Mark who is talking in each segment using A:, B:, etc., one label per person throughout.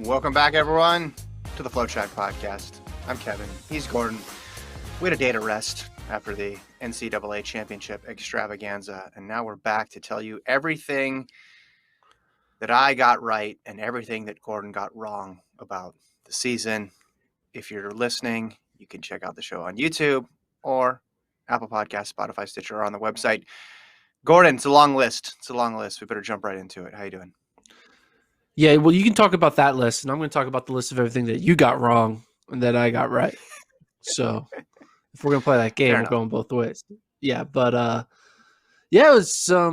A: Welcome back, everyone, to the FloTrack podcast. I'm Kevin. He's Gordon. We had a day to rest after the NCAA championship extravaganza, and now we're back to tell you everything that I got right and everything that Gordon got wrong about the season. If you're listening, you can check out the show on YouTube or Apple Podcasts, Spotify, Stitcher, or on the website. Gordon, it's a long list. We better jump right into it. How you doing?
B: Yeah, well, you can talk about that list, and I'm going to talk about the list of everything that you got wrong and that I got right. So if we're going to play that game, we're going both ways. Yeah, but it was a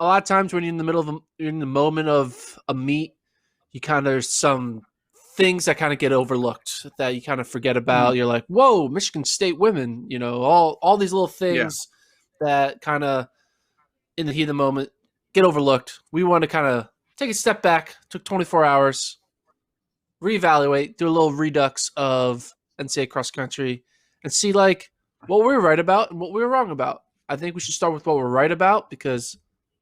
B: lot of times when you're in the middle of you're in the moment of a meet, you kind of there's some things that kind of get overlooked that you kind of forget about. You're like, whoa, Michigan State women, all these little things that kind of in the heat of the moment get overlooked. We want to kind of take a step back, took 24 hours, reevaluate, do a little redux of NCAA cross country, and see what we were right about and what we were wrong about. I think we should start with what we're right about because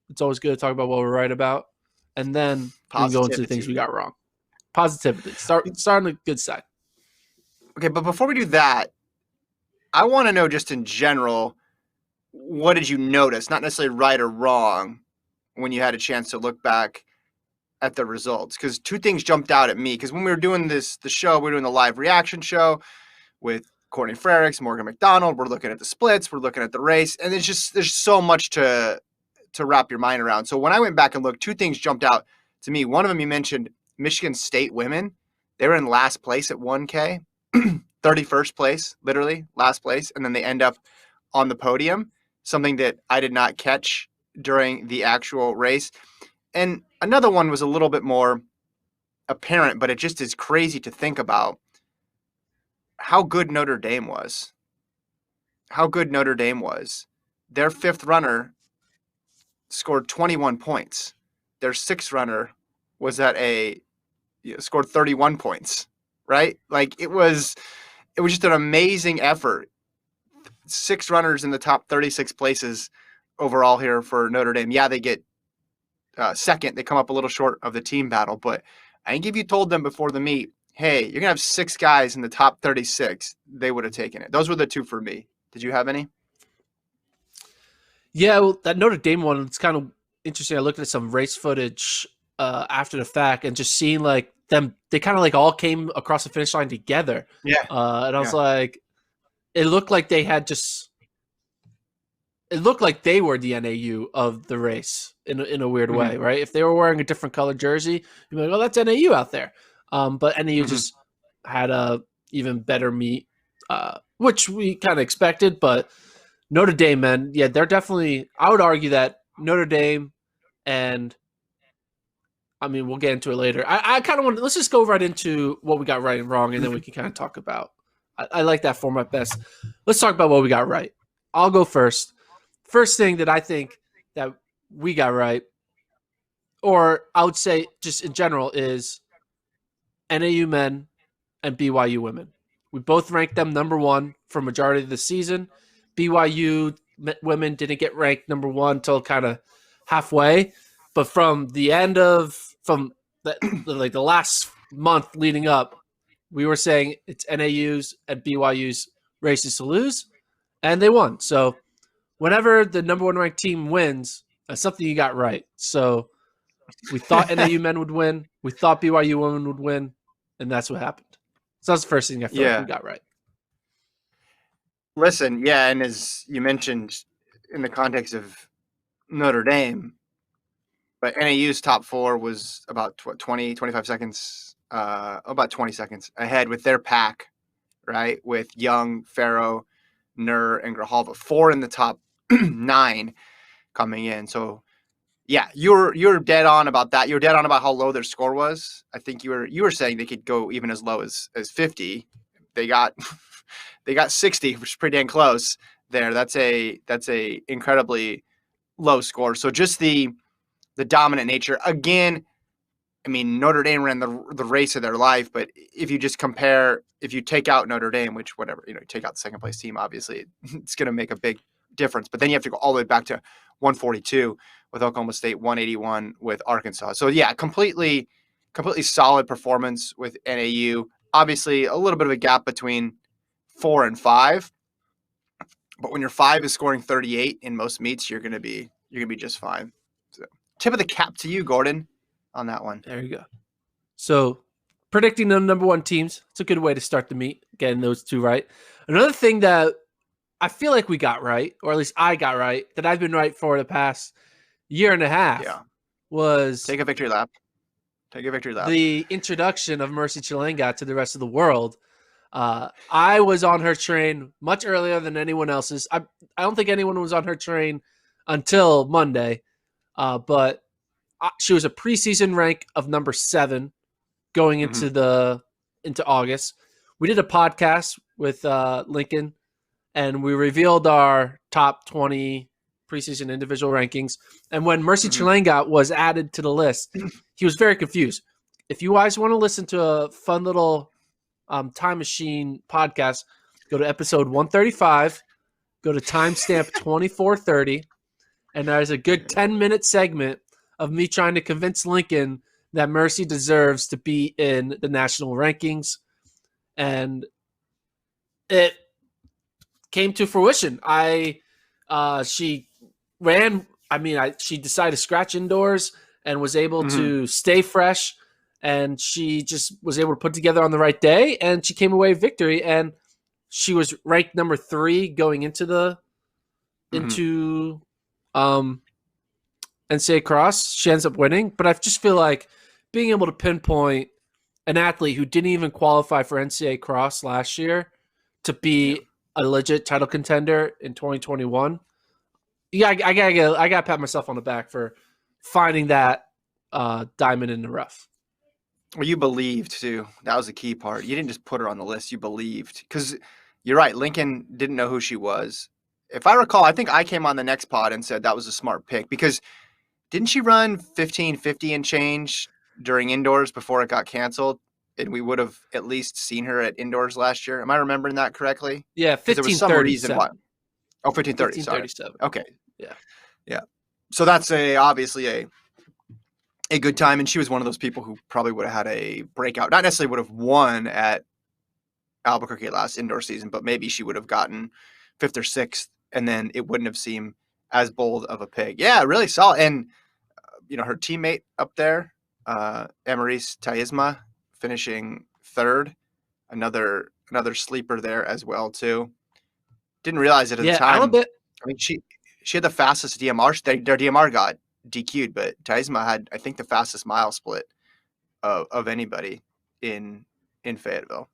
B: it's always good to talk about what we're right about, and then we can go into the things we got wrong. Positivity. Start on the good side.
A: Okay, but before we do that, I want to know just in general, what did you notice? Not necessarily right or wrong when you had a chance to look back at the results, because two things jumped out at me. Because when we were doing the show, we were doing the live reaction show with Courtney Frericks, Morgan McDonald. We're looking at the splits, we're looking at the race, and there's so much to wrap your mind around. So when I went back and looked, two things jumped out to me. One of them, you mentioned Michigan State women. They were in last place at 1K, 31st place, literally last place, and then they end up on the podium, something that I did not catch during the actual race. And another one was a little bit more apparent, but it just is crazy to think about how good Notre Dame was. Their fifth runner scored 21 points. Their sixth runner was scored 31 points, right? It was just an amazing effort. 6 runners in the top 36 places overall here for Notre Dame. Yeah, they get second. They come up a little short of the team battle, but I think if you told them before the meet, hey, you're going to have 6 guys in the top 36, they would have taken it. Those were the two for me. Did you have any?
B: Yeah, well, that Notre Dame one, it's kind of interesting. I looked at some race footage after the fact and just seeing them, they kind of all came across the finish line together.
A: Yeah.
B: And I was like, it looked like they had it looked like they were the NAU of the race in a weird way, right? If they were wearing a different colored jersey, you'd be like, oh, that's NAU out there. But NAU just had a even better meet, which we kind of expected. But Notre Dame, man, yeah, they're definitely, I would argue that Notre Dame and, I mean, we'll get into it later. I kind of want to, let's just go right into what we got right and wrong, and then we can kind of talk about, I like that format best. Let's talk about what we got right. I'll go first. First thing that I think that we got right, or I would say just in general, is NAU men and BYU women. We both ranked them number one for majority of the season. BYU women didn't get ranked number one until kind of halfway, but from the last month leading up, we were saying it's NAU's and BYU's races to lose, and they won. So whenever the number one ranked team wins, that's something you got right. So we thought NAU men would win. We thought BYU women would win, and that's what happened. So that's the first thing I feel like we got right.
A: Listen, yeah, and as you mentioned in the context of Notre Dame, but NAU's top 4 was about 25 seconds, about 20 seconds ahead with their pack, right? With Young, Farrow, Nur, and Grijalva, 4 in the top 9 coming in. So yeah, you're dead on about that. You're dead on about how low their score was. I think you were saying they could go even as low as 50. They got 60, which is pretty dang close there. That's a incredibly low score. So just the dominant nature. Again, I mean, Notre Dame ran the race of their life, but if you just compare, if you take out Notre Dame, which whatever, you take out the second place team, obviously it's going to make a big difference. But then you have to go all the way back to 142 with Oklahoma State, 181 with Arkansas. So yeah, completely completely solid performance with NAU. Obviously, a little bit of a gap between 4 and 5, but when your 5 is scoring 38 in most meets, you're gonna be just fine. So, tip of the cap to you, Gordon, on that one.
B: There you go. So, predicting the number one teams, it's a good way to start the meet, getting those two right. Another thing that I feel like we got right, or at least I got right, that I've been right for the past year and a half, was
A: take a victory lap.
B: The introduction of Mercy Chilenga to the rest of the world. I was on her train much earlier than anyone else's. I don't think anyone was on her train until Monday, but she was a preseason rank of number 7 going into into August. We did a podcast with Lincoln, and we revealed our top 20 preseason individual rankings. And when Mercy Chilenga was added to the list, he was very confused. If you guys want to listen to a fun little time machine podcast, go to episode 135, go to timestamp 2430, and there's a good 10-minute segment of me trying to convince Lincoln that Mercy deserves to be in the national rankings. And it came to fruition. She ran. She decided to scratch indoors and was able to stay fresh. And she just was able to put together on the right day, and she came away with victory. And she was ranked number 3 going into the NCAA Cross. She ends up winning, but I just feel like being able to pinpoint an athlete who didn't even qualify for NCAA Cross last year to be a legit title contender in 2021. Yeah, I gotta pat myself on the back for finding that diamond in the rough.
A: Well, you believed too. That was the key part. You didn't just put her on the list. You believed, because you're right. Lincoln didn't know who she was. If I recall, I think I came on the next pod and said that was a smart pick, because didn't she run 15:50 and change during indoors before it got canceled? And we would have at least seen her at indoors last year. Am I remembering that correctly?
B: Yeah, 15:37. There was some reason why.
A: Oh, 15:30.
B: 15:37.
A: Okay.
B: Yeah.
A: So that's obviously a good time, and she was one of those people who probably would have had a breakout. Not necessarily would have won at Albuquerque last indoor season, but maybe she would have gotten 5th or 6th, and then it wouldn't have seemed as bold of a pick. Yeah, really solid. And her teammate up there, Amaris Taisma, finishing 3rd, another sleeper there as well too. Didn't realize it at the time. She had the fastest DMR. Their DMR got DQ'd, but Taisma had, I think, the fastest mile split of anybody in Fayetteville.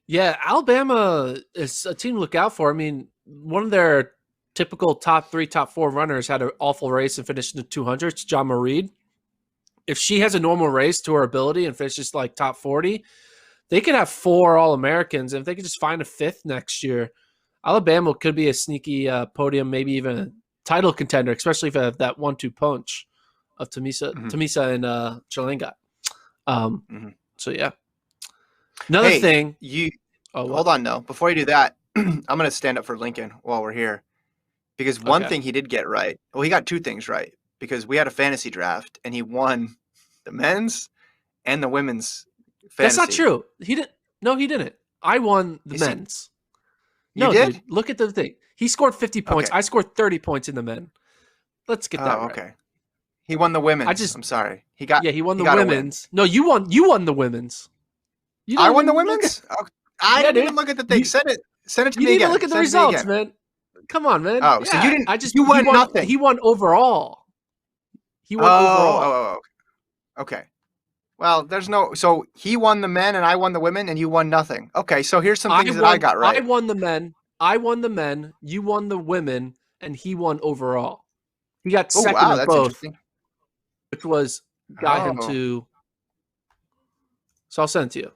B: Yeah, Alabama is a team to look out for. I mean, one of their typical top 3, top 4 runners had an awful race and finished in the 200s, John Reed. If she has a normal race to her ability and finishes like top 40, they could have 4 All-Americans. And if they could just find a 5th next year, Alabama could be a sneaky podium, maybe even a title contender, especially if they have that 1-2 punch of Tamisa and Chilenga. So, yeah. Another thing.
A: Hold on, no. Before you do that, I'm going to stand up for Lincoln while we're here. Because one thing he did get right. Well, he got 2 things right. Because we had a fantasy draft, and he won the men's and the women's fantasy.
B: That's not true. He didn't. No, he didn't. I won the men's.
A: You did?
B: Dude, look at the thing. He scored 50 points.
A: Okay.
B: I scored 30 points in the men. Let's get that right.
A: Okay. He won the women's. I'm sorry. He won
B: the women's. No, you won the women's.
A: I won the women's? I didn't even look at the thing. Send it to me again.
B: You didn't even look at the results, man. Come on, man.
A: Oh, so you didn't. You won nothing.
B: He won overall.
A: Oh, okay. Well, there's no. So he won the men and I won the women, and you won nothing. Okay, so here's some things that I got right.
B: I won the men. You won the women, and he won overall. He got second in both, which was got him to. So I'll send it to you.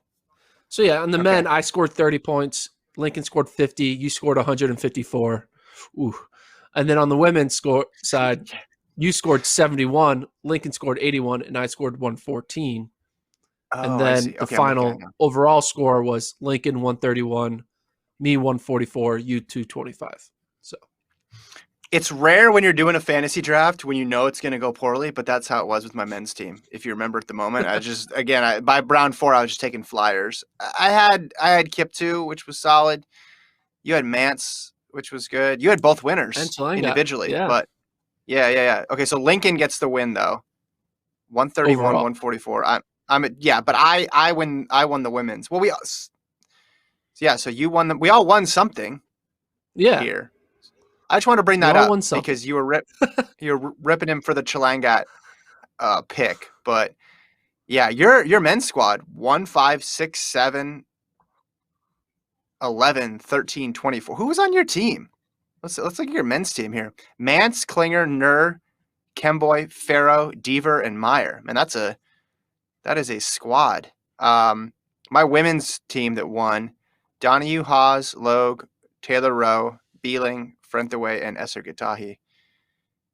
B: So yeah, on the men, I scored 30 points. Lincoln scored 50. You scored 154. Ooh. And then on the women's side, you scored 71. Lincoln scored 81, and I scored 114. And then the final overall score was Lincoln 131, me 144, you 225. So
A: It's rare when you're doing a fantasy draft when you know it's going to go poorly, but that's how it was with my men's team. If you remember at the moment, by round 4, I was just taking flyers. I had Kip too, which was solid. You had Mance, which was good. You had both
B: And
A: winners
B: Chalanga.
A: individually,
B: Yeah.
A: but yeah. Okay, so Lincoln gets the win though. 131,
B: Overall.
A: 144. But I won the women's. Well, so you won them. We all won something here. I just want to bring that up because you were ripping him for the Chalangat pick, but yeah, your men's squad 1, 5, 6, 7, 11, 13, 24. Who was on your team? Let's look at your men's team here. Mance, Klinger, Nur, Kemboy, Farrow, Deaver, and Meyer. Man, that is a squad. My women's team that won: Donahue, Haas, Logue, Taylor Rowe, Beeling, Frentaway, and Esser Gatahi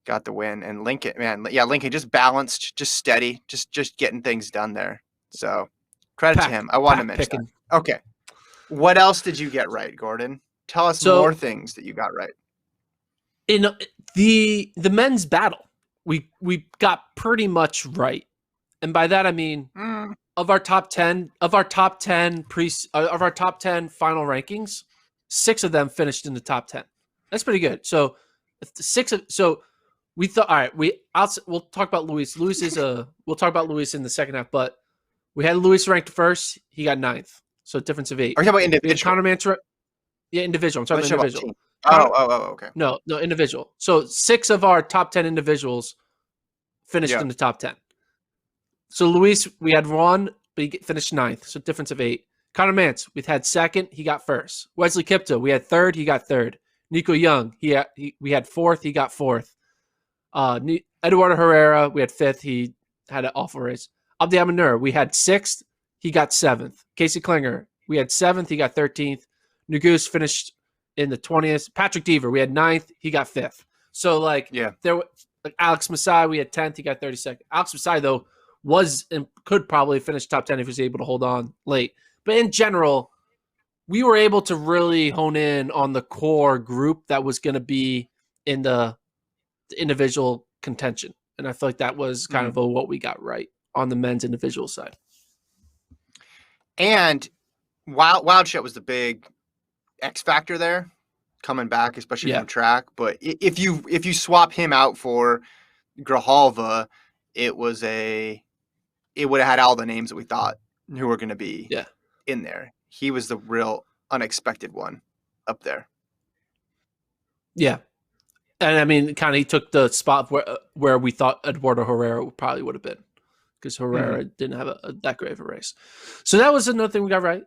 A: got the win. And Lincoln, Lincoln just balanced, just steady, just getting things done there. So credit to him. I want to mention that. Okay. What else did you get right, Gordon? Tell us more things that you got right.
B: In the men's battle, we got pretty much right. And by that I mean of our top 10 final rankings, 6 of them finished in the top 10. That's pretty good. So we thought, all right, we'll talk about Luis. We'll talk about Luis in the second half, but we had Luis ranked first. He got 9th. So difference of 8.
A: Are you talking about individual?
B: Connor Mance, yeah, individual. I'm talking about individual.
A: Okay.
B: No, individual. So 6 of our top 10 individuals finished in the top 10. So Luis, we had 1, but he finished 9th. So difference of 8. Connor Mance, we had 2nd. He got 1st. Wesley Kipto, we had 3rd. He got 3rd. Nico Young, we had 4th. He got 4th. Eduardo Herrera, we had 5th. He had an awful race. Abdi Amanur, we had 6th. He got 7th. Casey Klinger, we had 7th. He got 13th. Nugus finished in the 20th. Patrick Deaver, we had 9th. He got 5th. So Alex Masai, we had 10th. He got 32nd. Alex Masai, though, was and could probably finish top 10 if he was able to hold on late. But in general, we were able to really hone in on the core group that was going to be in the individual contention. And I feel like that was kind of what we got right on the men's individual side.
A: And Wildshot was the big X factor there, coming back, especially from track. But if you swap him out for Grijalva, it would have had all the names that we thought who were going to be in there. He was the real unexpected one up there. Yeah.
B: And I mean, kind of he took the spot where we thought Eduardo Herrera probably would have been, because Herrera didn't have that great of a race. So that was another thing we got right.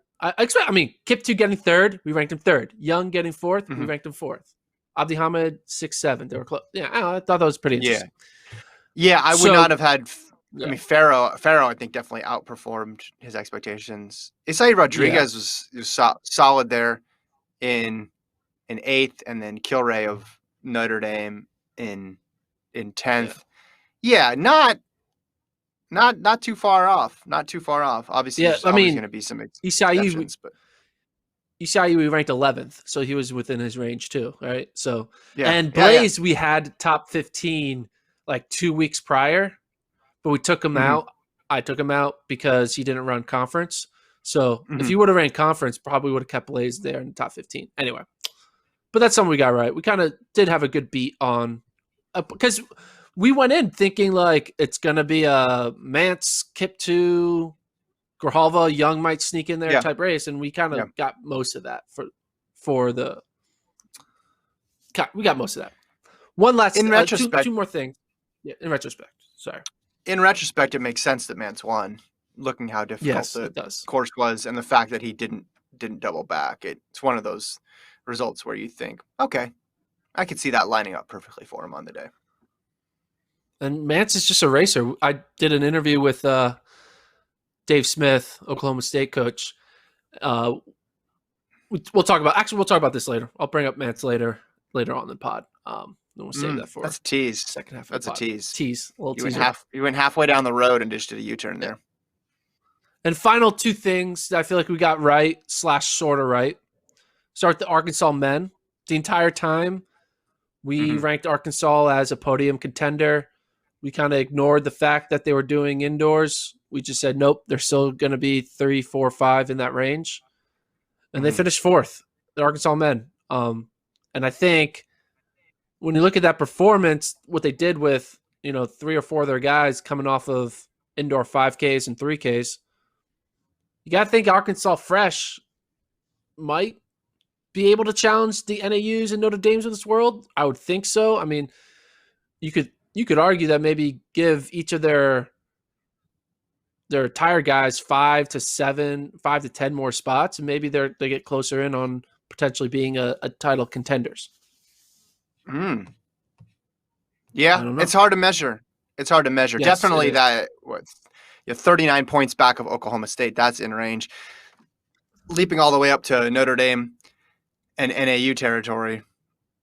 B: Kip 2 getting 3rd, we ranked him 3rd. Young getting 4th, we ranked him 4th. Abdi Hamid 6, 7. They were close. Yeah, I thought that was pretty interesting.
A: Yeah, I would not have had. I mean, Farrow, I think definitely outperformed his expectations. Isai Rodriguez was solid there in 8th, and then Kilray of Notre Dame in 10th. Yeah, not too far off. Not too far off. Obviously, there's always going to be some exceptions, but
B: Isai we ranked 11th, so he was within his range too, right? So and Blaze we had top 15 like 2 weeks prior, but we took him out. I took him out because he didn't run conference. So if he would have ran conference, probably would have kept Blaze there in the top 15. Anyway, but that's something we got right. We kind of did have a good beat on, because we went in thinking like it's going to be a Mance, Kip 2, Grijalva, Young might sneak in there type race, and we kind of got most of that for the. We got most of that. One last
A: in retrospect,
B: 2 more things. Yeah, in retrospect, sorry.
A: In retrospect, it makes sense that Mance won, looking how difficult the course was, and the fact that he didn't double back. It's one of those results where you think, okay, I could see that lining up perfectly for him on the day.
B: And Mance is just a racer. I did an interview with Dave Smith, Oklahoma State coach. We'll talk about this later. I'll bring up Mance later on in the pod. We'll save that for
A: that's a tease.
B: Second half.
A: That's a tease.
B: Tease.
A: You went halfway down the road and just did a U-turn there.
B: And final 2 things that I feel like we got right / sort of right. Start the Arkansas men. The entire time We ranked Arkansas as a podium contender. We kind of ignored the fact that they were doing indoors. We just said, nope, they're still going to be 3, 4, 5 in that range. And they finished 4th, the Arkansas men. And I think when you look at that performance, what they did with, 3 or 4 of their guys coming off of indoor 5Ks and 3Ks, you got to think Arkansas Fresh might be able to challenge the NAUs and Notre Dames of this world. I would think so. I mean, you could argue that maybe give each of their tire guys 5 to 7, 5 to 10 more spots, and maybe they get closer in on potentially being a title contenders.
A: Yeah, it's hard to measure. Yes, definitely that 39 points back of Oklahoma State. That's in range. Leaping all the way up to Notre Dame and NAU territory,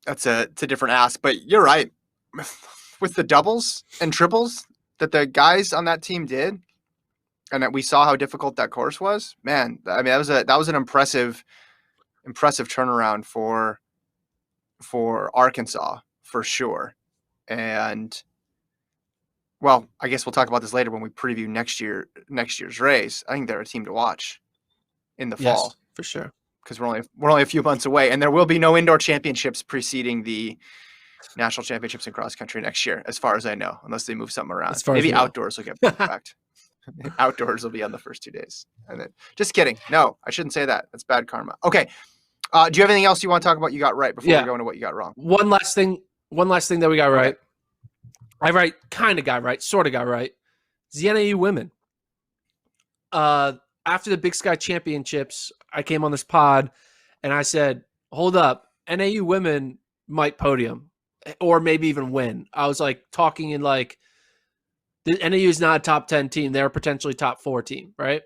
A: it's a different ask. But you're right. With the doubles and triples that the guys on that team did, and that we saw how difficult that course was, man, I mean, that was an impressive turnaround for Arkansas, for sure. And, well, I guess we'll talk about this later when we preview next year's race. I think they're a team to watch in the fall.
B: Yes, for sure.
A: Because we're only a few months away, and there will be no indoor championships preceding the national championships in cross country next year, as far as I know, unless they move something around. Maybe outdoors will get backed. Outdoors will be on the first 2 days. And then, just kidding. No, I shouldn't say that. That's bad karma. Okay. Do you have anything else you want to talk about you got right before we go into what you got wrong?
B: One last thing that we got right. I kind of got right, sort of got right. It's the NAU women. After the Big Sky Championships, I came on this pod and I said, hold up, NAU women might podium or maybe even win. I was like talking in like, the NAU is not a top 10 team. They're potentially top 4 team, right?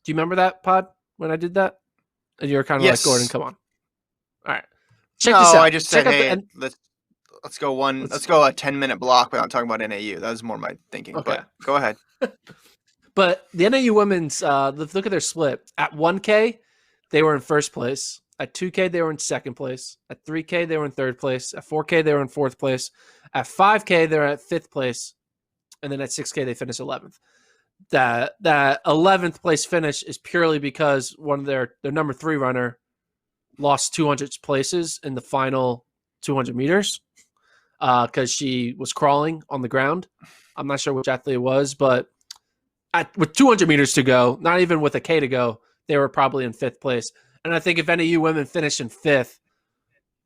B: Do you remember that pod when I did that? And you were kind of like, Gordon, come on. All right. Check this out.
A: I just said, hey, let's go a 10-minute block without talking about NAU. That was more my thinking, but go ahead.
B: But the NAU women's, look at their split. At 1K, they were in first place. At 2K, they were in second place. At 3K, they were in third place. At 4K, they were in fourth place. At 5K, they're at fifth place. And then at 6K, they finished 11th. That 11th place finish is purely because one of their number 3 runner lost 200 places in the final 200 meters because she was crawling on the ground. I'm not sure which athlete it was, but with 200 meters to go, not even with a K to go, they were probably in 5th place. And I think if NAU women finished in 5th,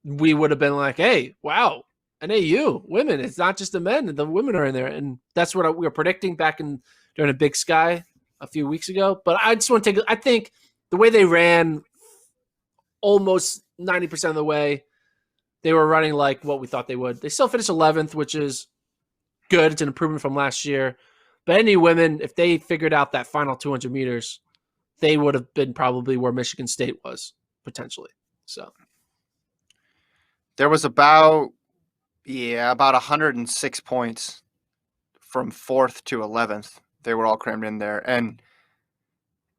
B: we would have been like, hey, wow, NAU women. It's not just the men. The women are in there. And that's what we were predicting back during a Big Sky a few weeks ago. But I just want to I think the way they ran almost 90% of the way, they were running like what we thought they would. They still finished 11th, which is good. It's an improvement from last year. But any women, if they figured out that final 200 meters, they would have been probably where Michigan State was, potentially. So
A: there was about 106 points from 4th to 11th. They were all crammed in there. And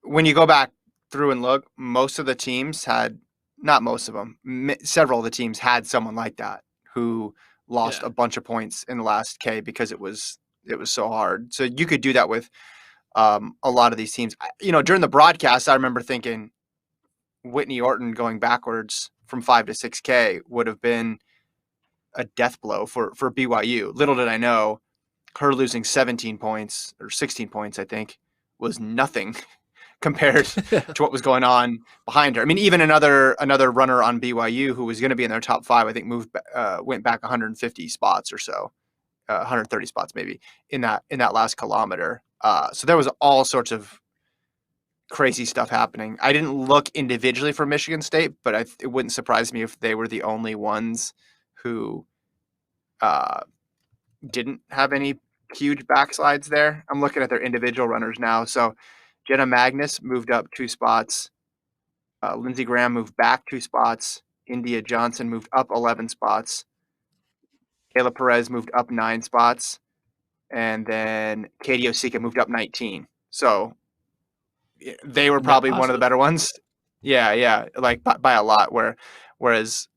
A: when you go back through and look, most of the teams had, not most of them, several of the teams had someone like that who lost a bunch of points in the last K because it was so hard. So you could do that with a lot of these teams. During the broadcast, I remember thinking Whitney Orton going backwards from 5 to 6K would have been a death blow for BYU. Little did I know, her losing 17 points or 16 points, I think, was nothing compared to what was going on behind her. I mean, even another runner on BYU who was going to be in their top 5, I think went back 150 spots or so. 130 spots maybe in that last kilometer. So there was all sorts of crazy stuff happening. I didn't look individually for Michigan State, but it wouldn't surprise me if they were the only ones who didn't have any huge backslides there. I'm looking at their individual runners now. So Jenna Magnus moved up 2 spots. Lindsey Graham moved back 2 spots. India Johnson moved up 11 spots. Kayla Perez moved up 9 spots. And then Katie Osika moved up 19. So they were probably one of the better ones. Yeah, like by a lot. Whereas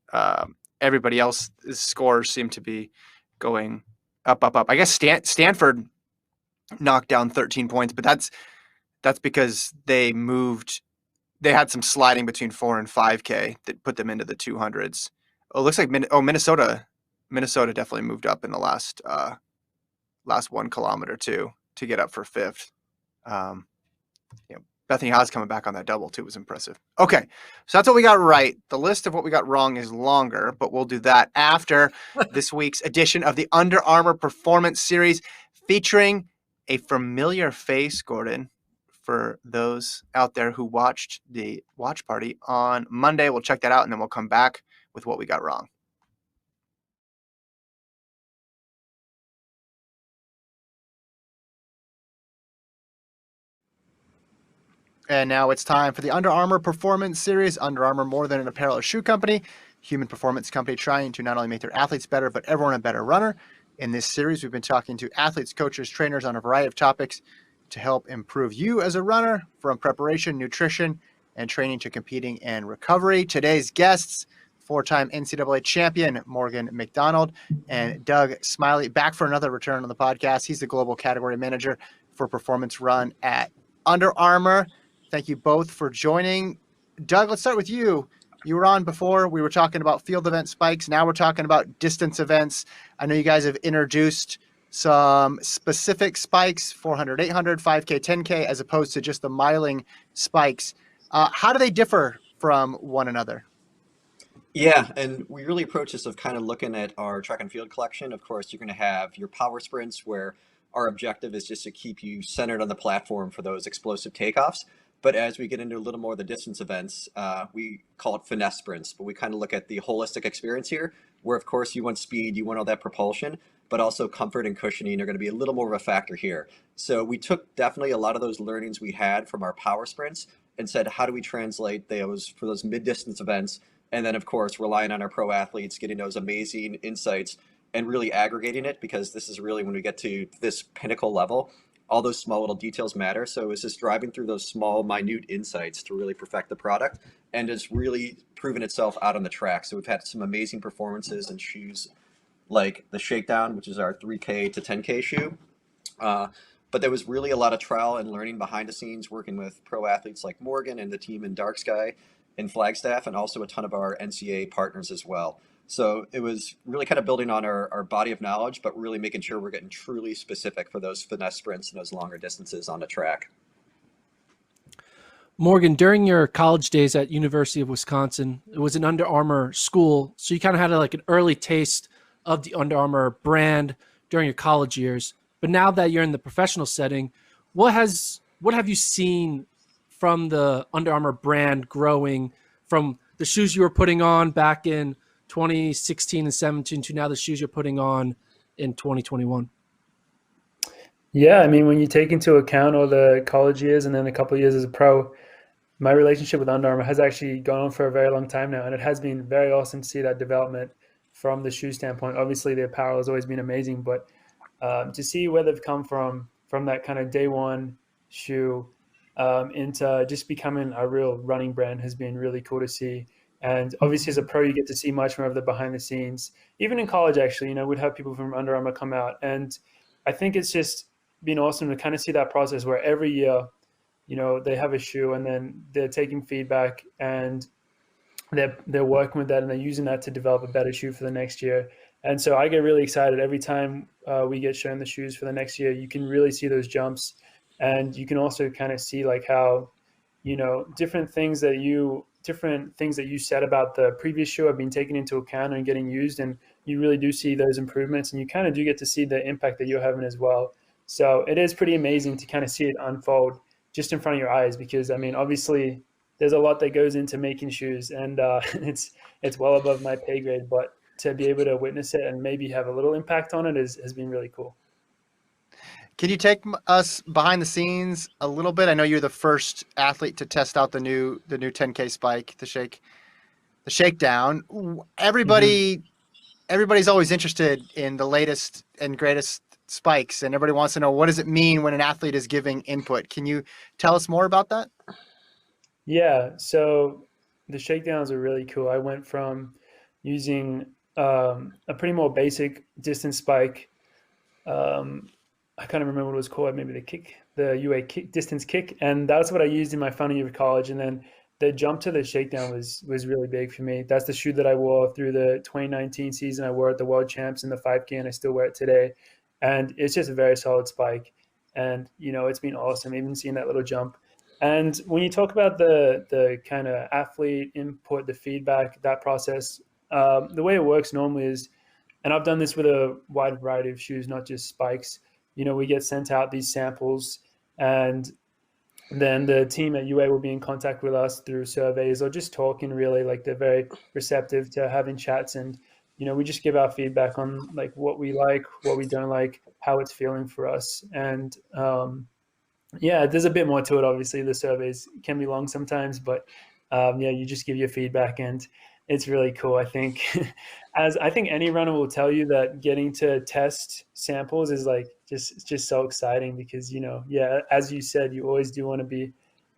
A: everybody else's scores seem to be going up, up, up. I guess Stanford knocked down 13 points, but that's because they had some sliding between 4 and 5K that put them into the 200s. Oh, it looks like Minnesota definitely moved up in the last 1 kilometer too to get up for fifth. Bethany Haas coming back on that double too was impressive. Okay, so that's what we got right. The list of what we got wrong is longer, but we'll do that after this week's edition of the Under Armour Performance Series, featuring a familiar face, Gordon, for those out there who watched the watch party on Monday. We'll check that out, and then we'll come back with what we got wrong. And now it's time for the Under Armour Performance Series. Under Armour, more than an apparel or shoe company, human performance company trying to not only make their athletes better, but everyone a better runner. In this series, we've been talking to athletes, coaches, trainers on a variety of topics to help improve you as a runner, from preparation, nutrition, and training to competing and recovery. Today's guests, 4-time NCAA champion Morgan McDonald and Doug Smiley, back for another return on the podcast. He's the global category manager for Performance Run at Under Armour. Thank you both for joining. Doug, let's start with you. You were on before. We were talking about field event spikes. Now we're talking about distance events. I know you guys have introduced some specific spikes, 400, 800, 5K, 10K, as opposed to just the miling spikes. How do they differ from one another?
C: Yeah, and we really approach this of kind of looking at our track and field collection. Of course, you're going to have your power sprints where our objective is just to keep you centered on the platform for those explosive takeoffs. But as we get into a little more of the distance events, we call it finesse sprints. But we kind of look at the holistic experience here, where of course you want speed, you want all that propulsion, but also comfort and cushioning are going to be a little more of a factor here. So we took definitely a lot of those learnings we had from our power sprints and said, how do we translate those for those mid-distance events? And then, of course, relying on our pro athletes, getting those amazing insights and really aggregating it, because this is really when we get to this pinnacle level, all those small little details matter. So it's just driving through those small, minute insights to really perfect the product, and it's really proven itself out on the track. So we've had some amazing performances in shoes like the Shakedown, which is our 3K to 10K shoe. But there was really a lot of trial and learning behind the scenes, working with pro athletes like Morgan and the team in Dark Sky in Flagstaff, and also a ton of our NCAA partners as well. So it was really kind of building on our body of knowledge, but really making sure we're getting truly specific for those finesse sprints and those longer distances on the track.
B: Morgan, during your college days at University of Wisconsin, it was an Under Armour school, so you kind of had like an early taste of the Under Armour brand during your college years. But now that you're in the professional setting, what have you seen from the Under Armour brand growing from the shoes you were putting on back in 2016 and 17 to now the shoes you're putting on in 2021?
D: Yeah, I mean, when you take into account all the college years and then a couple of years as a pro, my relationship with Under Armour has actually gone on for a very long time now, and it has been very awesome to see that development from the shoe standpoint. Obviously, the apparel has always been amazing, but to see where they've come from that kind of day one shoe into just becoming a real running brand has been really cool to see. And obviously, as a pro, you get to see much more of the behind the scenes. Even in college, actually, we'd have people from Under Armour come out, and I think it's just been awesome to kind of see that process where every year, they have a shoe and then they're taking feedback and they're working with that and they're using that to develop a better shoe for the next year. And so I get really excited every time we get shown the shoes for the next year. You can really see those jumps, and you can also kind of see like how, different things that you said about the previous shoe have been taken into account and getting used, and you really do see those improvements, and you kind of do get to see the impact that you're having as well. So it is pretty amazing to kind of see it unfold just in front of your eyes, because obviously there's a lot that goes into making shoes, and it's well above my pay grade, but to be able to witness it and maybe have a little impact on it has been really cool.
A: Can you take us behind the scenes a little bit? I know you're the first athlete to test out the new 10K spike, the Shakedown. Everybody's always interested in the latest and greatest spikes, and everybody wants to know, what does it mean when an athlete is giving input? Can you tell us more about that?
D: Yeah, so the Shakedowns are really cool. I went from using a pretty more basic distance spike. I can't remember what it was called, maybe the UA kick, distance kick. And that's what I used in my final year of college. And then the jump to the shakedown was really big for me. That's the shoe that I wore through the 2019 season. I wore it at the World Champs in the 5K, and I still wear it today. And it's just a very solid spike. And, it's been awesome, even seeing that little jump. And when you talk about the kind of athlete input, the feedback, that process, the way it works normally is, and I've done this with a wide variety of shoes, not just spikes. We get sent out these samples, and then the team at UA will be in contact with us through surveys or just talking. Really, like, they're very receptive to having chats, and we just give our feedback on like what we like, what we don't like, how it's feeling for us. And yeah, there's a bit more to it. Obviously, the surveys can be long sometimes, but you just give your feedback, and it's really cool. I think, as I think any runner will tell you, that getting to test samples is like just so exciting because as you said, you always do want to be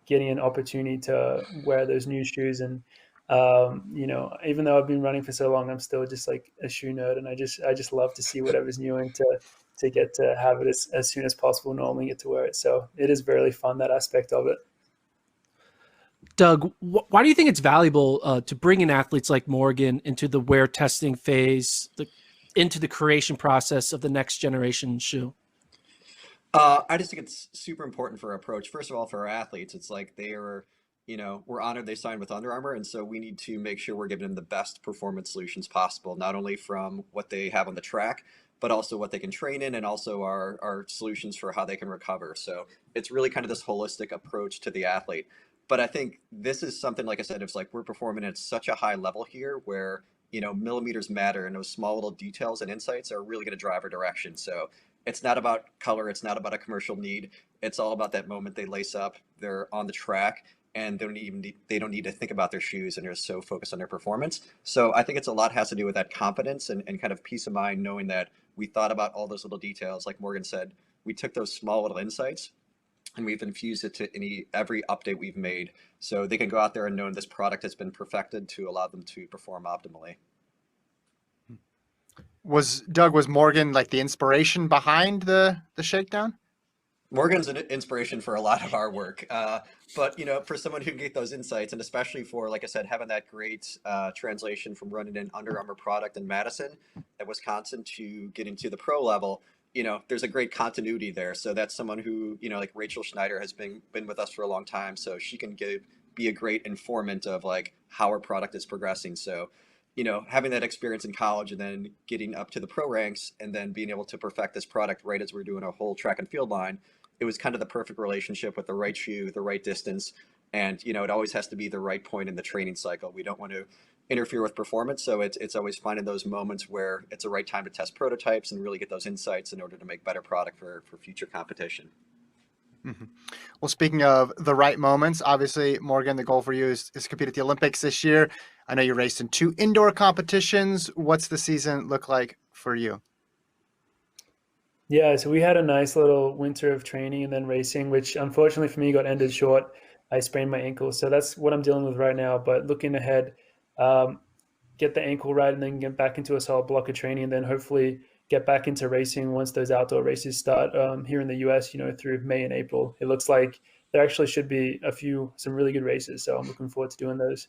D: getting an opportunity to wear those new shoes. And even though I've been running for so long, I'm still just like a shoe nerd, and I just love to see whatever's new and to get to have it as soon as possible, normally get to wear it. So it is really fun, that aspect of it.
B: Doug, why do you think it's valuable to bring in athletes like Morgan into the wear testing phase, into the creation process of the next generation shoe?
C: I just think it's super important for our approach. First of all, for our athletes, it's like we're honored they signed with Under Armour, and so we need to make sure we're giving them the best performance solutions possible, not only from what they have on the track, but also what they can train in, and also our solutions for how they can recover. So it's really kind of this holistic approach to the athlete. But I think this is something, like I said, it's like we're performing at such a high level here where, millimeters matter, and those small little details and insights are really going to drive our direction. So it's not about color. It's not about a commercial need. It's all about that moment they lace up, they're on the track, and they don't need to think about their shoes, and they're so focused on their performance. So I think it's a lot has to do with that confidence and kind of peace of mind, knowing that we thought about all those little details. Like Morgan said, we took those small little insights and we've infused it to every update we've made, so they can go out there and know this product has been perfected to allow them to perform optimally.
A: Was Morgan like the inspiration behind the shakedown?
C: Morgan's an inspiration for a lot of our work, but for someone who can get those insights, and especially for, like I said, having that great translation from running an Under Armour product in Madison at Wisconsin to getting to the pro level, there's a great continuity there. So that's someone who, like Rachel Schneider has been with us for a long time, so she can be a great informant of like how our product is progressing. So having that experience in college and then getting up to the pro ranks and then being able to perfect this product right as we're doing a whole track and field line, it was kind of the perfect relationship with the right shoe, the right distance. And, it always has to be the right point in the training cycle. We don't want to interfere with performance. So it's always finding those moments where it's the right time to test prototypes and really get those insights in order to make better product for future competition.
A: Mm-hmm. Well, speaking of the right moments, obviously, Morgan, the goal for you is to compete at the Olympics this year. I know you raced in 2 indoor competitions. What's the season look like for you?
D: Yeah, so we had a nice little winter of training and then racing, which unfortunately for me got ended short. I sprained my ankle, so that's what I'm dealing with right now. But looking ahead, get the ankle right and then get back into a solid block of training, and then hopefully get back into racing once those outdoor races start here in the US, through May and April. It looks like there actually should be some really good races, so I'm looking forward to doing those.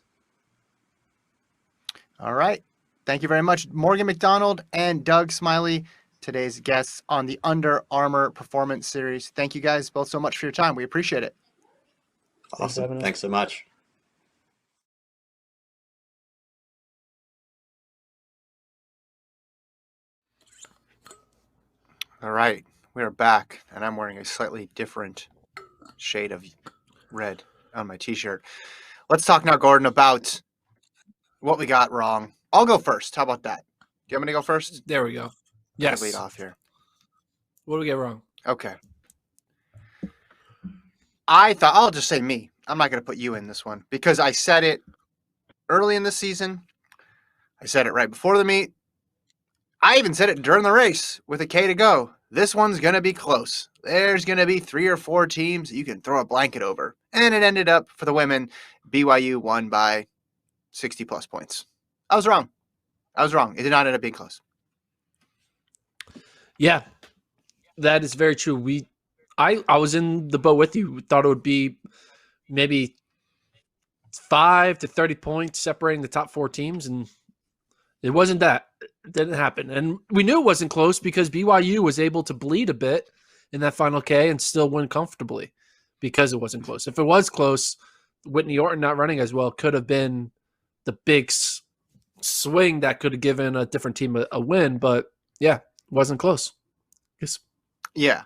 A: All right. Thank you very much, Morgan McDonald and Doug Smiley, today's guests on the Under Armour Performance Series. Thank you guys both so much for your time. We appreciate it.
C: Awesome. Thanks so much.
A: All right. We are back, and I'm wearing a slightly different shade of red on my t-shirt. Let's talk now, Gordon, about what we got wrong. I'll go first. How about that? Do you want me to go first?
B: There we go. Yes.
A: Lead off here.
B: What do we get wrong?
A: Okay. I thought, I'll just say me. I'm not going to put you in this one because I said it early in the season. I said it right before the meet. I even said it during the race with a K to go. This one's going to be close. There's going to be 3 or 4 teams you can throw a blanket over. And it ended up, for the women, BYU won by 60-plus points. I was wrong. I was wrong. It did not end up being close.
B: Yeah, that is very true. I was in the boat with you. We thought it would be maybe 5 to 30 points separating the top 4 teams, and it wasn't that. It didn't happen. And we knew it wasn't close because BYU was able to bleed a bit in that final K and still win comfortably because it wasn't close. If it was close, Whitney Orton not running as well could have been the big swing that could have given a different team a win. But, yeah, it wasn't close.
A: Yeah.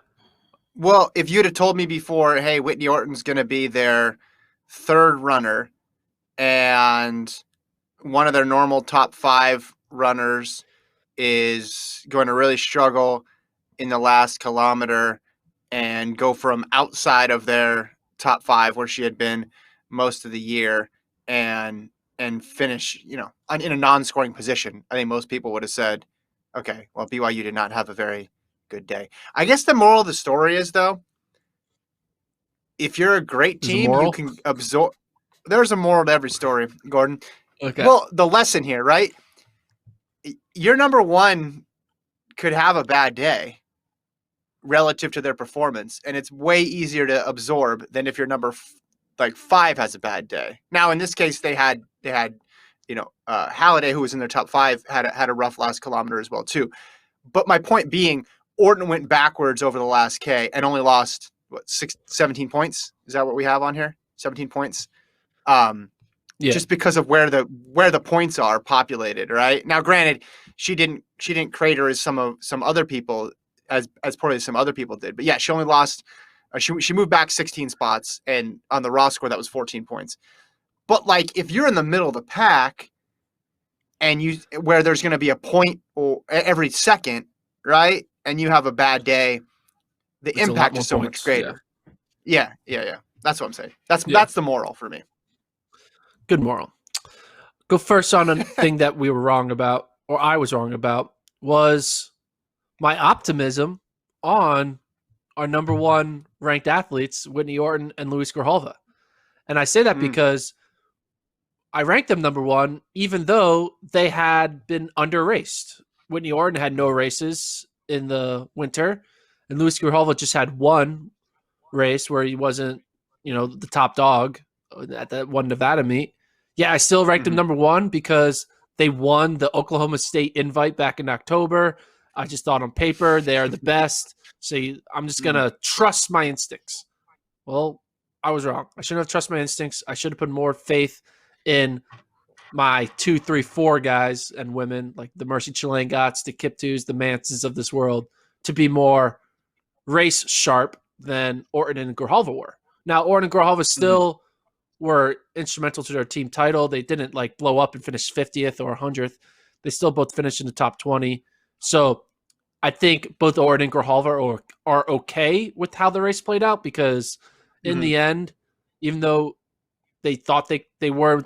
A: Well, if you'd have told me before, hey, Whitney Orton's going to be their third runner and one of their normal top 5 runners is going to really struggle in the last kilometer and go from outside of their top 5 where she had been most of the year and finish, in a non-scoring position, I think most people would have said, okay, well, BYU did not have a very good day. I guess the moral of the story is, though, if you're a great team, you can absorb. There's a moral to every story, Gordon.
B: Okay.
A: Well, the lesson here, right? Your number 1 could have a bad day relative to their performance, and it's way easier to absorb than if your number 5 has a bad day. Now, in this case, they had Halliday, who was in their top 5, had a rough last kilometer as well too. But my point being, Orton went backwards over the last K and only lost 17 points. Is that what we have on here? 17 points. Just because of where the points are populated, right? Now, granted, she didn't crater as some other people as poorly as some other people did, but yeah, she only lost. She moved back 16 spots, and on the raw score that was 14 points. But if you're in the middle of the pack, and where there's going to be a point or every second, right? And you have a bad day, the impact is so much greater. Yeah. That's what I'm saying. That's the moral for me.
B: Good moral. Go first on a thing that we were wrong about, or I was wrong about, was my optimism on our number 1 ranked athletes, Whitney Orton and Luis Grijalva. And I say that because I ranked them number 1, even though they had been under-raced. Whitney Orton had no races in the winter, and Luis Grijalva just had 1 race where he wasn't, the top dog at that one Nevada meet. Yeah, I still ranked them number 1 because they won the Oklahoma State invite back in October. I just thought on paper they are the best. So I'm just going to trust my instincts. Well, I was wrong. I shouldn't have trusted my instincts. I should have put more faith in my 2, 3, 4 guys and women, like the Mercy Chilangots, the Kiptus, the Manses of this world, to be more race sharp than Orton and Grijalva were. Now, Orton and Grijalva still were instrumental to their team title. They didn't blow up and finish 50th or 100th. They still both finished in the top 20. So I think both Orton and Grijalva are okay with how the race played out because in the end, even though they thought they were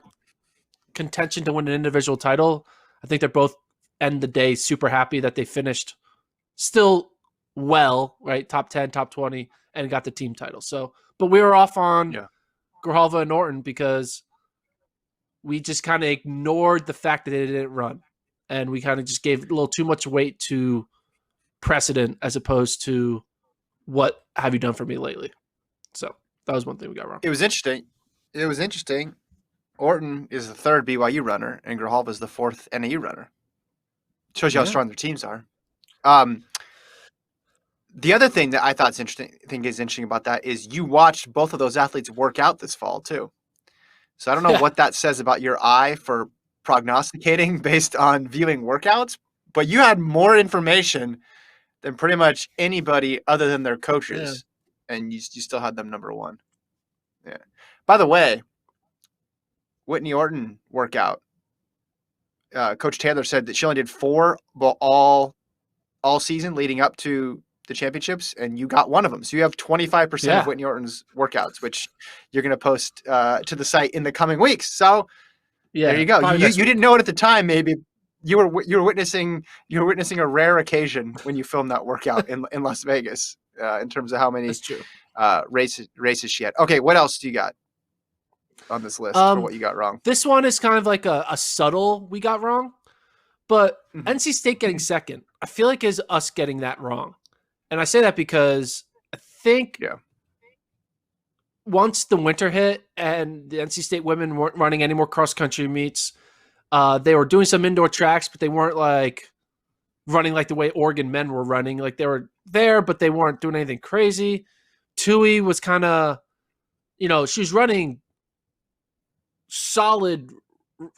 B: contention to win an individual title, I think they're both end the day super happy that they finished still well, right? Top 10, top 20, and got the team title. So, but we were off on Grijalva and Orton because we just kind of ignored the fact that they didn't run. And we kind of just gave a little too much weight to precedent as opposed to what have you done for me lately. So that was one thing we got wrong.
A: It was interesting. Orton is the 3rd BYU runner, and Grijalva is the 4th NAU runner. Shows you how strong their teams are. The other thing that I thought is interesting about that is you watched both of those athletes work out this fall too. So I don't know what that says about your eye for prognosticating based on viewing workouts, but you had more information than pretty much anybody other than their coaches, and you still had them number 1. Yeah. By the way, Whitney Orton workout. Coach Taylor said that she only did 4 all season leading up to the championships, and you got one of them. So you have 25% of Whitney Orton's workouts, which you're going to post to the site in the coming weeks. So there you go. You didn't know it at the time. Maybe you were witnessing a rare occasion when you filmed that workout in Las Vegas in terms of how many races she had. Okay, what else do you got on this list for what you got wrong?
B: This one is kind of like a subtle we got wrong, But NC State getting second, I feel like is us getting that wrong. And I say that because I think once the winter hit and the NC State women weren't running any more cross-country meets, they were doing some indoor tracks, but they weren't like running like the way Oregon men were running. Like they were there, but they weren't doing anything crazy. Tui was kind of, she was running solid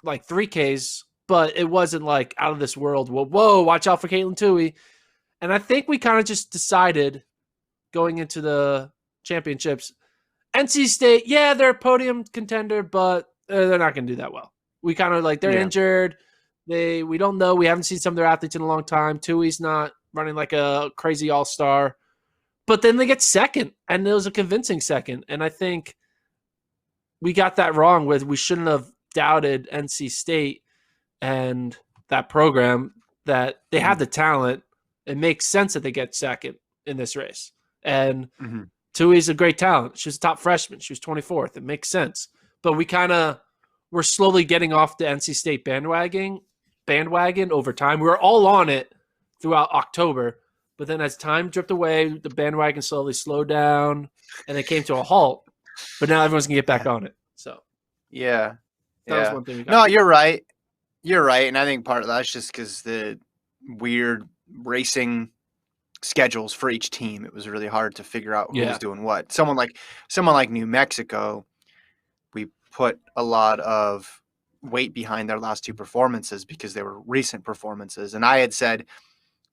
B: like 3Ks, but it wasn't like out of this world. Whoa, watch out for Caitlin Tui. And I think we kind of just decided going into the championships, NC State, they're a podium contender, but they're not going to do that well. We kind of like, they're injured. We don't know. We haven't seen some of their athletes in a long time. Tui's not running like a crazy all-star. But then they get second, and it was a convincing second. And I think we got that wrong we shouldn't have doubted NC State and that program, that they have the talent. It makes sense that they get second in this race. And Tui's a great talent. She was a top freshman. She was 24th. It makes sense. But we're slowly getting off the NC State bandwagon over time. We were all on it throughout October. But then as time dripped away, the bandwagon slowly slowed down, and it came to a halt. But now everyone's going to get back on it. So,
A: that
B: was one thing we got.
A: No, you're right. You're right. And I think part of that's just because the weird racing schedules for each team, it was really hard to figure out who was doing what. Someone like New Mexico, we put a lot of weight behind their last two performances because they were recent performances. And I had said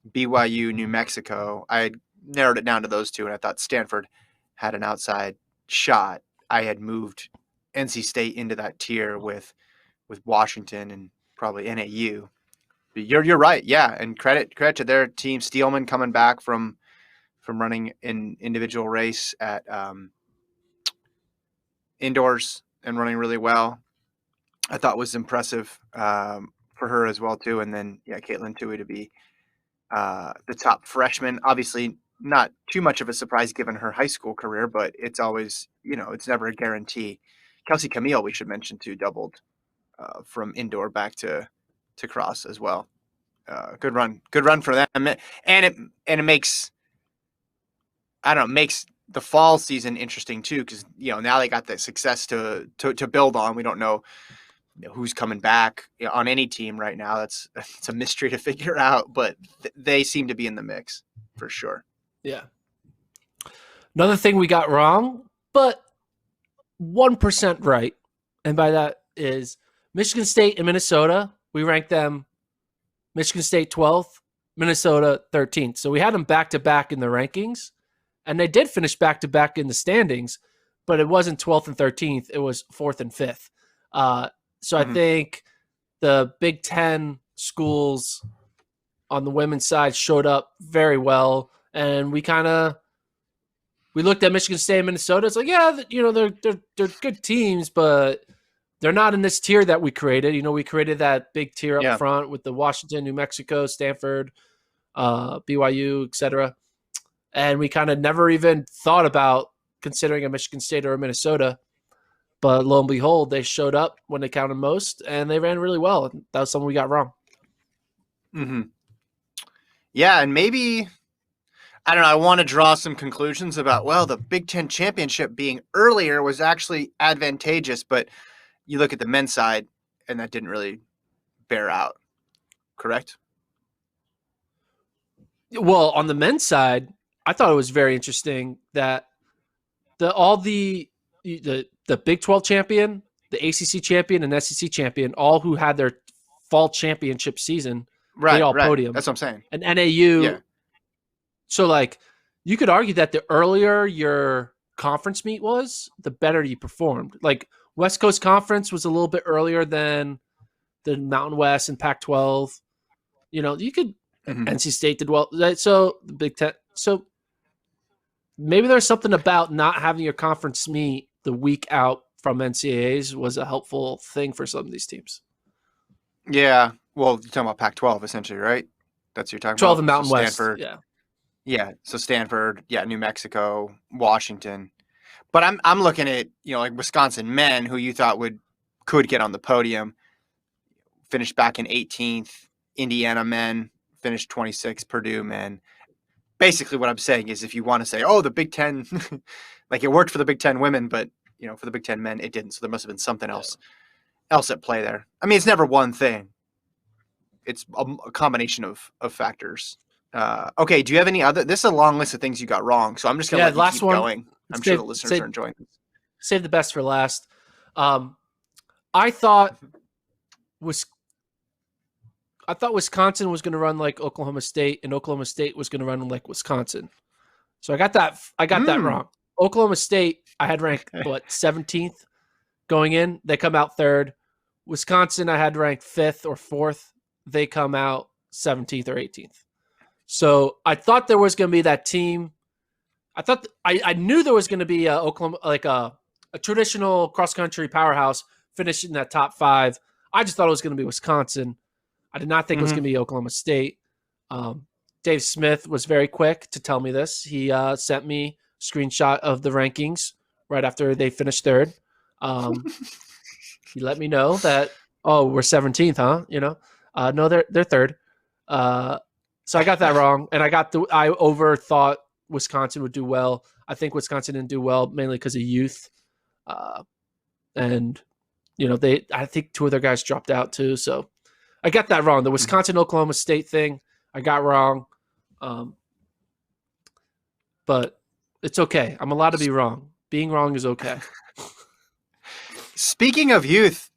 A: BYU, New Mexico. I had narrowed it down to those two, and I thought Stanford had an outside shot. I had moved NC State into that tier with Washington and probably NAU. But you're right, and credit to their team. Steelman coming back from running an individual race at indoors and running really well. I thought was impressive for her as well too. And then Caitlin Tui to be the top freshman. Obviously, not too much of a surprise given her high school career, but it's always, it's never a guarantee. Kelsey Camille, we should mention too, doubled from indoor back to cross as well. Good run for them. And it makes the fall season interesting too, because now they got the success to build on. We don't know who's coming back on any team right now. It's a mystery to figure out, but they seem to be in the mix for sure.
B: Yeah. Another thing we got wrong, but 1% right, and by that is Michigan State and Minnesota. We ranked them Michigan State 12th, Minnesota 13th. So we had them back-to-back in the rankings, and they did finish back-to-back in the standings, but it wasn't 12th and 13th. It was 4th and 5th. So I think the Big Ten schools on the women's side showed up very well, and we looked at Michigan State and Minnesota. It's like, they're good teams, but they're not in this tier that we created. We created that big tier up front with the Washington, New Mexico, Stanford, BYU, etc. And we kind of never even thought about considering a Michigan State or a Minnesota. But lo and behold, they showed up when they counted most, and they ran really well. And that was something we got wrong.
A: Mm-hmm. Yeah, and maybe, I don't know, I want to draw some conclusions about, the Big Ten championship being earlier was actually advantageous, but you look at the men's side, and that didn't really bear out, correct?
B: Well, on the men's side, I thought it was very interesting that the Big 12 champion, the ACC champion, and SEC champion, all who had their fall championship season, they all podium.
A: That's what I'm saying.
B: And NAU. So, you could argue that the earlier your conference meet was, the better you performed. Like, West Coast Conference was a little bit earlier than the Mountain West and Pac-12. You could NC State did well. So the Big Ten. So maybe there's something about not having your conference meet the week out from NCAAs was a helpful thing for some of these teams.
A: Yeah. Well, you're talking about Pac-12 essentially, right? That's what you're talking
B: 12
A: about.
B: and Mountain West.
A: Stanford.
B: Yeah.
A: Yeah. So Stanford, New Mexico, Washington. But I'm looking at, like Wisconsin men who you thought could get on the podium, finished back in 18th. Indiana men finished 26, Purdue men. Basically what I'm saying is if you want to say, oh, the Big Ten, like it worked for the Big Ten women, but for the Big Ten men, it didn't. So there must have been something else at play there. I mean, it's never one thing. It's a combination of factors. Okay, do you have any other? This is a long list of things you got wrong, so I'm just going to let you keep going. I'm sure the listeners are enjoying this.
B: Save the best for last. I thought Wisconsin was going to run like Oklahoma State, and Oklahoma State was going to run like Wisconsin. So I got that wrong. Oklahoma State, I had ranked 17th going in. They come out 3rd. Wisconsin, I had ranked 5th or 4th. They come out 17th or 18th. So I thought there was going to be that team. I thought I knew there was going to be Oklahoma, like a traditional cross country powerhouse finishing that top 5. I just thought it was going to be Wisconsin. I did not think it was going to be Oklahoma State. Dave Smith was very quick to tell me this. He sent me a screenshot of the rankings right after they finished 3rd. He let me know that, we're 17th, huh? No, they're 3rd. So I got that wrong, and I overthought Wisconsin would do well. I think Wisconsin didn't do well mainly because of youth, and I think 2 of their guys dropped out too. So I got that wrong. The Wisconsin Oklahoma State thing I got wrong, but it's okay. I'm allowed to be wrong. Being wrong is okay.
A: Speaking of youth,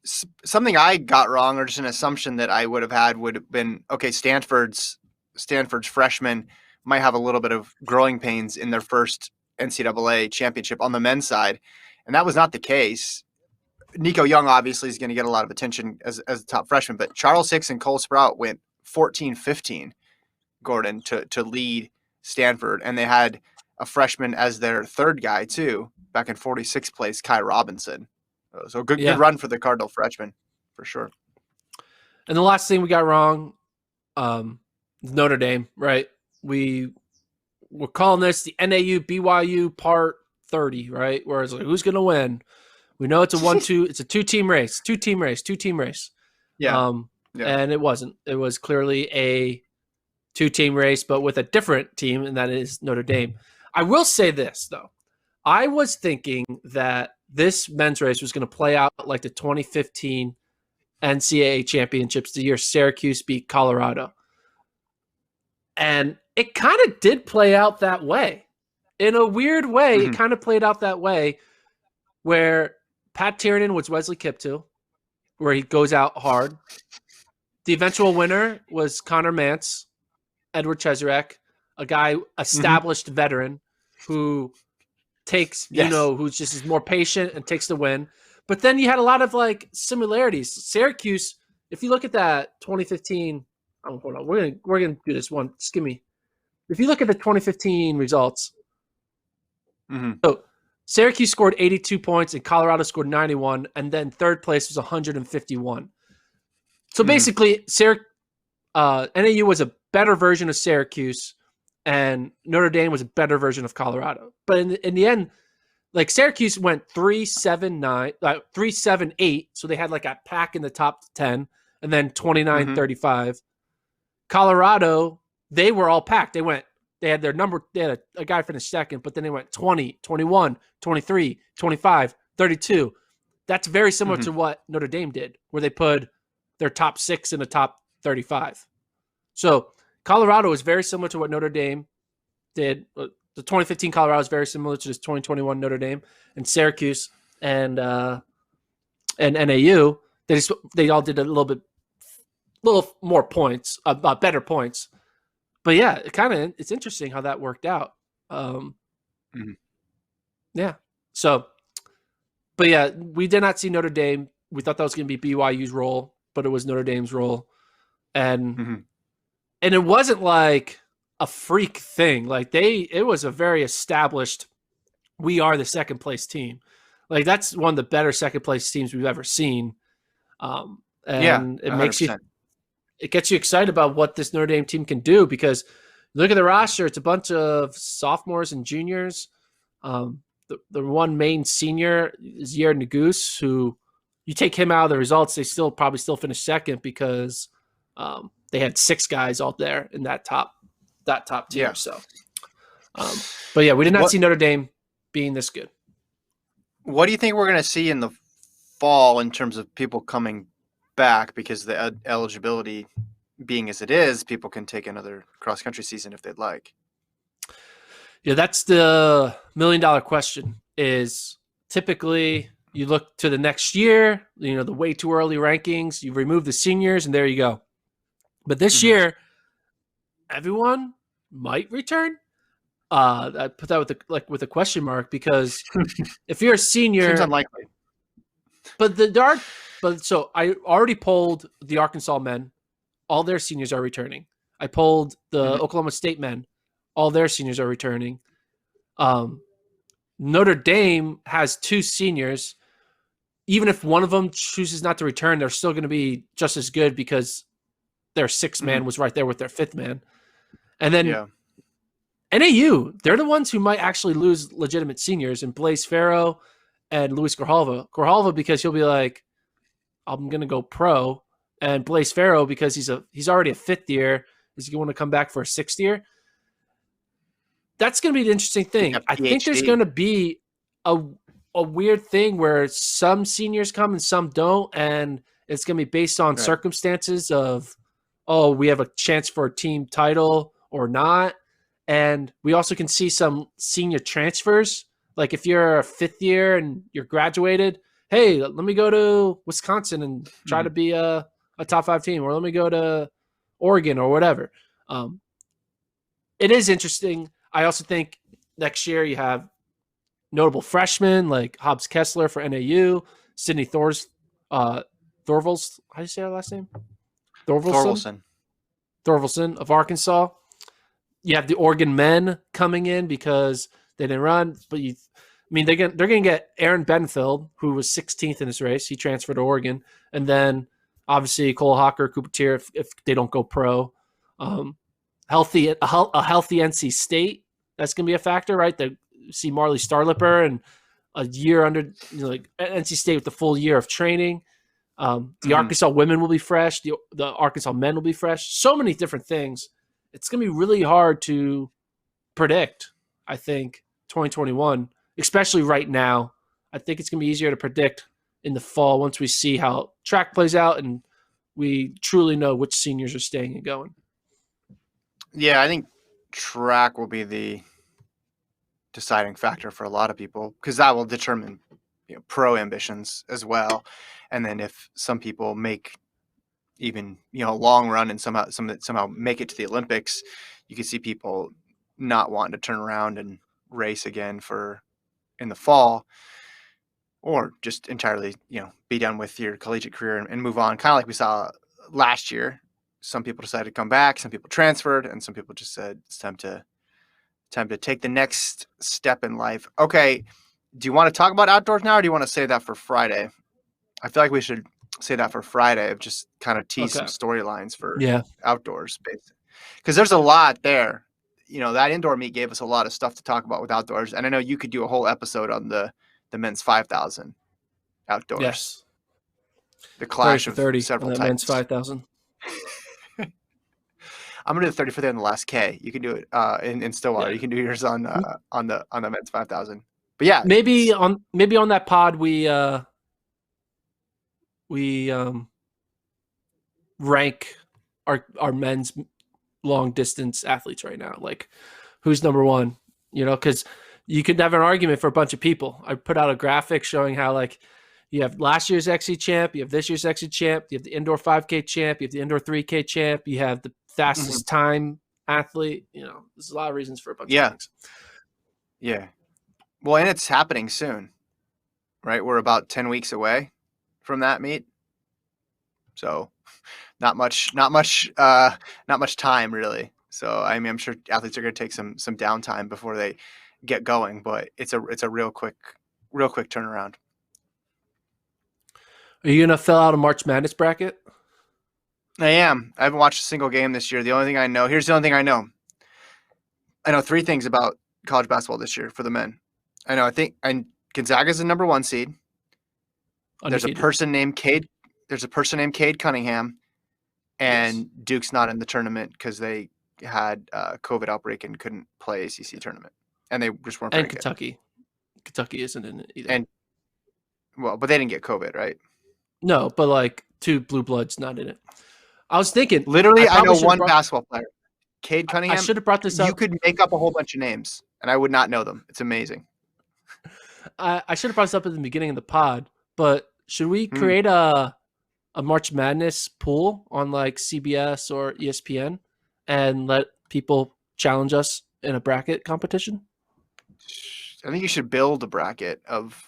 A: something I got wrong, or just an assumption that I would have had, would have been, okay, Stanford's freshmen might have a little bit of growing pains in their first NCAA championship on the men's side, and that was not the case. Nico Young obviously is going to get a lot of attention as a top freshman, but Charles Hicks and Cole Sprout went 14-15, Gordon, to lead Stanford, and they had a freshman as their 3rd guy too, back in 46th place, Kai Robinson. So good run for the Cardinal freshman, for sure.
B: And the last thing we got wrong, Notre Dame, right? We're calling this the NAU BYU part 30, right? Where it's like, who's going to win? We know it's a 1-2. It's a 2-team race. Yeah. And it wasn't. It was clearly a 2-team race, but with a different team, and that is Notre Dame. I will say this, though. I was thinking that this men's race was going to play out like the 2015 NCAA championships, the year Syracuse beat Colorado. And it kind of did play out that way. In a weird way, it kind of played out that way where Pat Tiernan was Wesley Kiptoo, where he goes out hard. The eventual winner was Connor Mance, Edward Cheserek, a guy, established veteran who takes, who's just is more patient and takes the win. But then you had a lot of like similarities. Syracuse, if you look at that 2015, hold on, we're gonna do this one. Just give me. If you look at the 2015 results, so Syracuse scored 82 points and Colorado scored 91, and then 3rd place was 151. So basically, NAU was a better version of Syracuse, and Notre Dame was a better version of Colorado. But in the end, like Syracuse went 3-7-8, so they had like a pack in the top 10, and then 29-35. Colorado, they were all packed. They had their number, they had a guy finish 2nd, but then they went 20, 21, 23, 25, 32. That's very similar to what Notre Dame did, where they put their top 6 in the top 35. So Colorado is very similar to what Notre Dame did. The 2015 Colorado is very similar to this 2021 Notre Dame, and Syracuse and NAU. They all did a little more points, better points. But yeah, it's interesting how that worked out. Yeah. So, but yeah, we did not see Notre Dame. We thought that was going to be BYU's role, but it was Notre Dame's role, and it wasn't like a freak thing. Like it was a very established. We are the 2nd place team. Like that's one of the better 2nd place teams we've ever seen. And it
A: 100%.
B: makes you. It gets you excited about what this Notre Dame team can do because look at the roster. It's a bunch of sophomores and juniors. The one main senior is Yair Nagus, who you take him out of the results, they probably still finish 2nd because they had 6 guys all there in that top tier.
A: Yeah.
B: So, but yeah, we did not see Notre Dame being this good.
A: What do you think we're going to see in the fall in terms of people coming back? Because the eligibility being as it is, people can take another cross-country season if they'd like.
B: Yeah, that's the $1 million question. Is typically you look to the next year, the way too early rankings, you remove the seniors, and there you go. But this year, everyone might return. I put that with a question mark, because if you're a senior,
A: seems unlikely.
B: So I already polled the Arkansas men; all their seniors are returning. I polled the Oklahoma State men; all their seniors are returning. Notre Dame has 2 seniors. Even if one of them chooses not to return, they're still going to be just as good, because their 6th man was right there with their 5th man. And then NAU, they're the ones who might actually lose legitimate seniors, and Blaise Farrow and Luis Grijalva. Grijalva, because he'll be like, I'm going to go pro. And Blaise Farrow, because he's already a 5th year. Is he going to come back for a 6th year? That's going to be the interesting thing. I think there's going to be a weird thing where some seniors come and some don't, and it's going to be based on circumstances of, we have a chance for a team title or not. And we also can see some senior transfers. Like if you're a 5th year and you're graduated, hey, let me go to Wisconsin and try to be a top 5 team, or let me go to Oregon or whatever. It is interesting. I also think next year you have notable freshmen like Hobbs Kessler for NAU, Sidney Thorvals. How do you say our last name? Thorvalson of Arkansas. You have the Oregon men coming in because they didn't run, but they're going to get Aaron Benfield, who was 16th in this race. He transferred to Oregon, and then obviously Cole Hawker, Cooper Tier if they don't go pro. A healthy NC State, that's going to be a factor, right? They see Marley Starlipper and a year under, like NC State with the full year of training. The Arkansas women will be fresh. The Arkansas men will be fresh. So many different things. It's going to be really hard to predict, I think, 2021, especially right now. I think it's going to be easier to predict in the fall once we see how track plays out and we truly know which seniors are staying and going.
A: Yeah, I think track will be the deciding factor for a lot of people, because that will determine pro ambitions as well. And then if some people make even a long run and somehow make it to the Olympics, you can see people not wanting to turn around and race again in the fall, or just entirely be done with your collegiate career and move on, kind of like we saw last year. Some people decided to come back, some people transferred, and some people just said it's time to take the next step in life. Okay, do you want to talk about outdoors now, or do you want to save that for Friday? I feel like we should say that for Friday, just kind of tease some storylines for outdoors, basically, because there's a lot there. That indoor meet gave us a lot of stuff to talk about with outdoors, and I know you could do a whole episode on the men's 5,000 outdoors.
B: Yes,
A: the clash of
B: 30
A: several
B: on that men's 5,000.
A: I'm gonna do the 30 for the last K. You can do it in Stillwater. You can do yours on the men's 5,000. But yeah,
B: maybe on that pod we rank our men's long distance athletes right now, like who's number one, because you could have an argument for a bunch of people. I put out a graphic showing how, like, you have last year's XC champ, you have this year's XC champ, you have the indoor 5K champ, you have the indoor 3K champ, you have the fastest time athlete. There's a lot of reasons for a bunch of things.
A: Yeah. Well, and it's happening soon, right? We're about 10 weeks away from that meet. So not much time really. So I'm sure athletes are going to take some downtime before they get going, but it's a real quick turnaround.
B: Are you going to fill out a March Madness bracket?
A: I am. I haven't watched a single game this year. Here's the only thing I know. I know 3 things about college basketball this year for the men. I think Gonzaga's the number 1 seed. Undefeated. There's a person named Cade Cunningham, and Duke's not in the tournament because they had a COVID outbreak and couldn't play ACC tournament, and they just weren't.
B: And Kentucky. Kentucky isn't in it either.
A: And but they didn't get COVID, right?
B: No, but like 2 blue bloods not in it. I was thinking,
A: literally, I know one basketball player, Cade Cunningham.
B: I should have brought this up.
A: You could make up a whole bunch of names, and I would not know them. It's amazing.
B: I should have brought this up at the beginning of the pod, but should we create a March Madness pool on like CBS or ESPN and let people challenge us in a bracket competition?
A: I think you should build a bracket of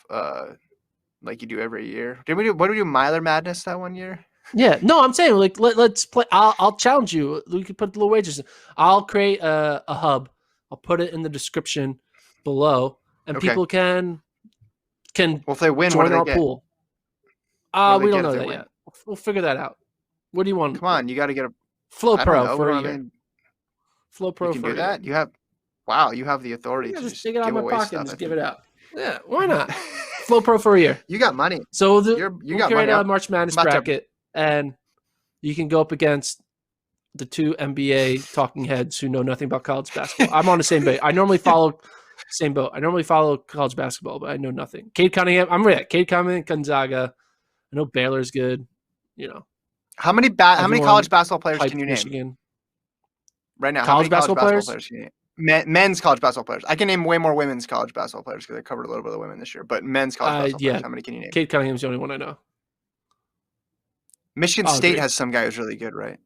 A: like you do every year. What did we do Myler Madness that one year?
B: Yeah, no, I'm saying like let's play. I'll challenge you. We can put the little wages in. I'll create a hub. I'll put it in the description below, and people can. Well,
A: if they win,
B: join
A: what
B: our
A: do they
B: pool. We don't know that yet. We'll figure that out. What do you want?
A: Come on, you got to get a
B: Flow Pro for a year. Flow Pro
A: you can do that. You have the authority to
B: just take it out of my pocket and just give it out. Yeah, why not?
A: Flow
B: Flow Pro for a year.
A: You got money.
B: So
A: you got
B: create
A: money.
B: a March Madness bracket, and you can go up against the 2 NBA talking heads who know nothing about college basketball. I'm on the same boat. I normally follow college basketball, but I know nothing. Cade Cunningham. I'm ready. Cade Cunningham, Gonzaga. I know Baylor's good. You know.
A: How many college basketball players can you name?
B: Michigan.
A: Right now,
B: college basketball players
A: can you name? Men's college basketball players. I can name way more women's college basketball players because I covered a little bit of the women this year. But men's college basketball players, how many can you name?
B: Cade Cunningham's the only one I know.
A: Michigan State has some guy who's really good, right?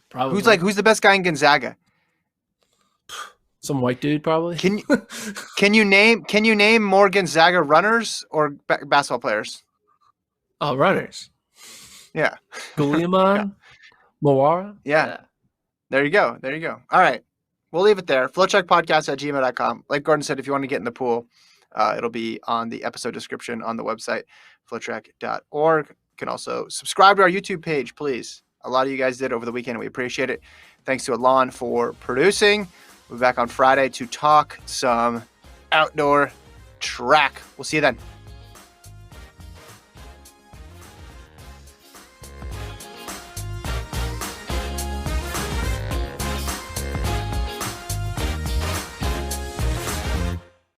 B: Probably.
A: Who's the best guy in Gonzaga?
B: Some white dude, probably.
A: Can you name more Gonzaga runners or basketball players?
B: Oh, runners.
A: Yeah.
B: Guliaman, Moara.
A: Yeah. There you go. All right. We'll leave it there. FloTrackPodcast@gmail.com. Like Gordon said, if you want to get in the pool, it'll be on the episode description on the website, FloTrack.org. You can also subscribe to our YouTube page, please. A lot of you guys did over the weekend. We appreciate it. Thanks to Alon for producing. We'll be back on Friday to talk some outdoor track. We'll see you then.